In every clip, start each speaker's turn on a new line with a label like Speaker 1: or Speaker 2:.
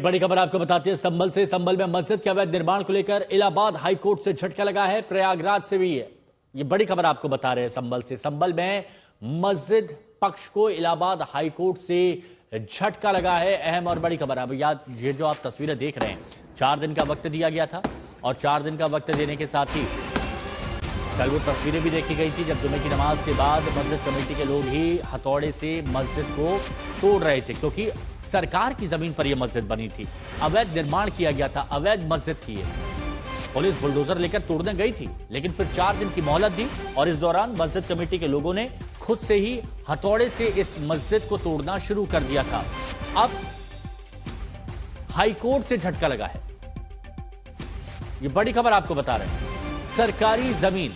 Speaker 1: एक बड़ी खबर आपको बताते हैं संभल से। संभल में मस्जिद के अवैध निर्माण को लेकर इलाहाबाद हाईकोर्ट से झटका लगा है। प्रयागराज से भी है। ये बड़ी खबर आपको बता रहे हैं संभल से। संभल में मस्जिद पक्ष को इलाहाबाद हाईकोर्ट से झटका लगा है। अहम और बड़ी खबर। अब याद, ये जो आप तस्वीरें देख रहे हैं, 4 दिन का वक्त दिया गया था और 4 दिन का वक्त देने के साथ ही कल वो तस्वीरें भी देखी गई थी जब जुमे की नमाज के बाद मस्जिद कमेटी के लोग ही हथौड़े से मस्जिद को तोड़ रहे थे, क्योंकि सरकार की जमीन पर यह मस्जिद बनी थी। अवैध निर्माण किया गया था, अवैध मस्जिद थी ये। पुलिस बुलडोजर लेकर तोड़ने गई थी, लेकिन फिर 4 दिन की मोहलत दी और इस दौरान मस्जिद कमेटी के लोगों ने खुद से ही हथौड़े से इस मस्जिद को तोड़ना शुरू कर दिया था। अब हाईकोर्ट से झटका लगा है। ये बड़ी खबर आपको बता रहे हैं। सरकारी जमीन,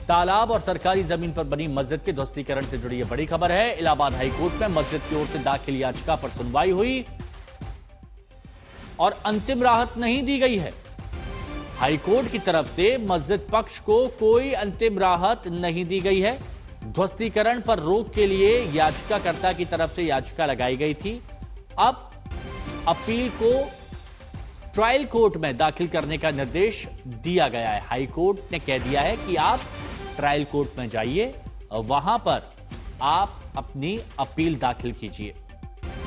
Speaker 1: तालाब और सरकारी जमीन पर बनी मस्जिद के ध्वस्तीकरण से जुड़ी यह बड़ी खबर है। इलाहाबाद हाईकोर्ट में मस्जिद की ओर से दाखिल याचिका पर सुनवाई हुई और अंतिम राहत नहीं दी गई है। हाईकोर्ट की तरफ से मस्जिद पक्ष को कोई अंतिम राहत नहीं दी गई है। ध्वस्तीकरण पर रोक के लिए याचिकाकर्ता की तरफ से याचिका लगाई गई थी। अब अपील को ट्रायल कोर्ट में दाखिल करने का निर्देश दिया गया है। हाई कोर्ट ने कह दिया है कि आप ट्रायल कोर्ट में जाइए, वहां पर आप अपनी अपील दाखिल कीजिए।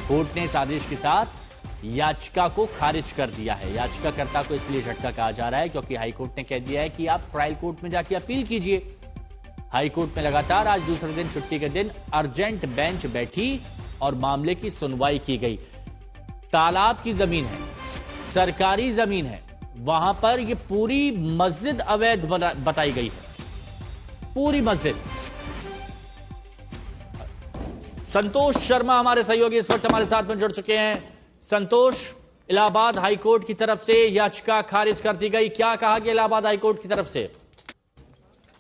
Speaker 1: कोर्ट ने इस आदेश के साथ याचिका को खारिज कर दिया है। याचिकाकर्ता को इसलिए झटका कहा जा रहा है क्योंकि हाई कोर्ट ने कह दिया है कि आप ट्रायल कोर्ट में जाकर अपील कीजिए। हाई कोर्ट में लगातार आज दूसरे दिन छुट्टी के दिन अर्जेंट बेंच बैठी और मामले की सुनवाई की गई। तालाब की जमीन है, सरकारी जमीन है, वहां पर यह पूरी मस्जिद अवैध बताई गई है। पूरी मस्जिद। संतोष शर्मा हमारे सहयोगी इस वक्त हमारे साथ में जुड़ चुके हैं। संतोष, इलाहाबाद हाईकोर्ट की तरफ से याचिका खारिज कर दी गई, क्या कहा गया इलाहाबाद हाईकोर्ट की तरफ से?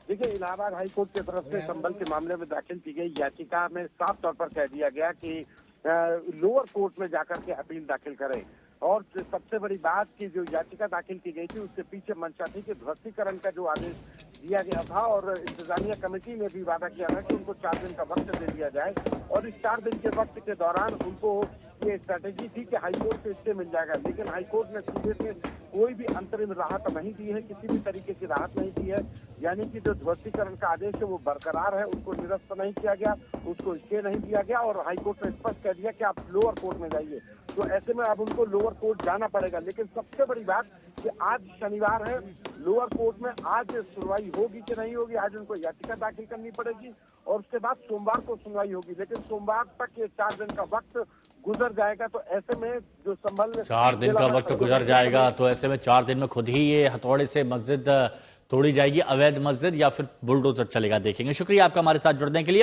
Speaker 2: देखिए, इलाहाबाद हाईकोर्ट की तरफ से संभल के मामले में दाखिल की गई याचिका में साफ तौर पर कह दिया गया कि लोअर कोर्ट में जाकर के अपील दाखिल करें। और सबसे बड़ी बात कि जो याचिका दाखिल की गई थी उसके पीछे मंशा थी कि ध्वस्तीकरण का जो आदेश दिया गया था और इंतजामिया कमेटी ने भी वादा किया था कि उनको 4 दिन का वक्त दे दिया जाए और इस 4 दिन के वक्त के दौरान उनको ये स्ट्रैटेजी थी कि हाईकोर्ट से स्टे मिल जाएगा। लेकिन हाईकोर्ट ने सीधे से कोई भी अंतरिम राहत नहीं दी है, किसी भी तरीके की राहत नहीं दी है। यानी कि जो ध्वस्तीकरण का आदेश है वो बरकरार है, उसको निरस्त नहीं किया गया, उसको स्टे नहीं दिया गया और हाईकोर्ट ने स्पष्ट कह दिया कि आप लोअर कोर्ट में जाइए। तो ऐसे में अब उनको लोअर कोर्ट जाना पड़ेगा। लेकिन सबसे बड़ी बात कि आज शनिवार है, लोअर कोर्ट में आज सुनवाई होगी कि नहीं होगी, आज उनको याचिका दाखिल करनी पड़ेगी और उसके बाद सोमवार को सुनवाई होगी। लेकिन सोमवार तक ये 4 दिन का वक्त गुजर जाएगा। तो ऐसे में जो संभल
Speaker 1: 4 दिन का वक्त गुजर जाएगा, तो ऐसे में 4 दिन में खुद ही ये हथौड़े से मस्जिद तोड़ी जाएगी, अवैध मस्जिद, या फिर बुलडोजर चलेगा, देखेंगे। शुक्रिया आपका हमारे साथ जुड़ने के लिए।